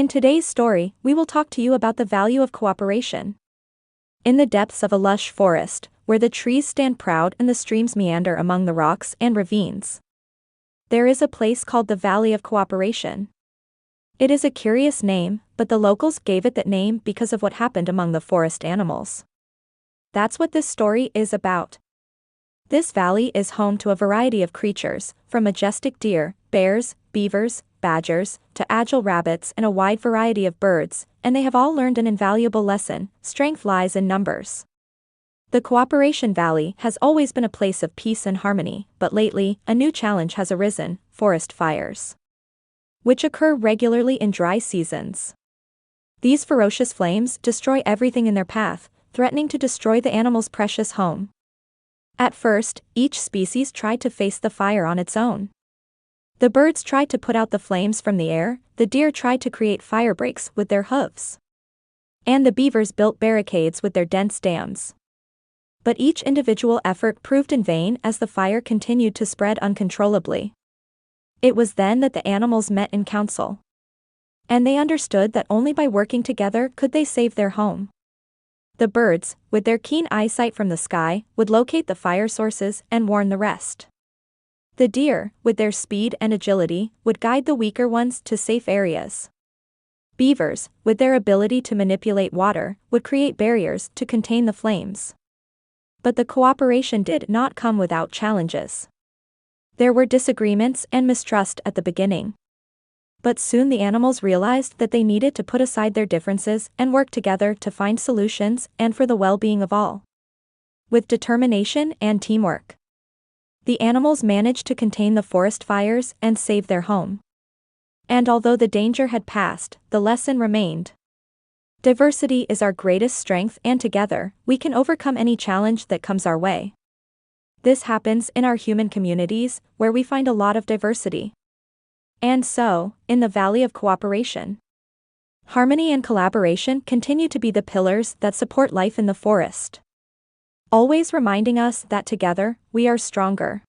In today's story, we will talk to you about the value of cooperation. In the depths of a lush forest, where the trees stand proud and the streams meander among the rocks and ravines, there is a place called the Valley of Cooperation. It is a curious name, but the locals gave it that name because of what happened among the forest animals. That's what this story is about. This valley is home to a variety of creatures, from majestic deer, bears, beavers, badgers, to agile rabbits and a wide variety of birds, and they have all learned an invaluable lesson: strength lies in numbers. The Cooperation Valley has always been a place of peace and harmony, but lately, a new challenge has arisen: forest fires, which occur regularly in dry seasons. These ferocious flames destroy everything in their path, threatening to destroy the animal's precious home. At first, each species tried to face the fire on its own. The birds tried to put out the flames from the air, the deer tried to create fire breaks with their hooves, and the beavers built barricades with their dense dams. But each individual effort proved in vain as the fire continued to spread uncontrollably. It was then that the animals met in council, and they understood that only by working together could they save their home. The birds, with their keen eyesight from the sky, would locate the fire sources and warn the rest. The deer, with their speed and agility, would guide the weaker ones to safe areas. Beavers, with their ability to manipulate water, would create barriers to contain the flames. But the cooperation did not come without challenges. There were disagreements and mistrust at the beginning. But soon the animals realized that they needed to put aside their differences and work together to find solutions and for the well-being of all. With determination and teamwork, the animals managed to contain the forest fires and save their home. And although the danger had passed, the lesson remained. Diversity is our greatest strength, and together, we can overcome any challenge that comes our way. This happens in our human communities, where we find a lot of diversity. And so, in the Valley of Cooperation, harmony and collaboration continue to be the pillars that support life in the forest, always reminding us that together, we are stronger.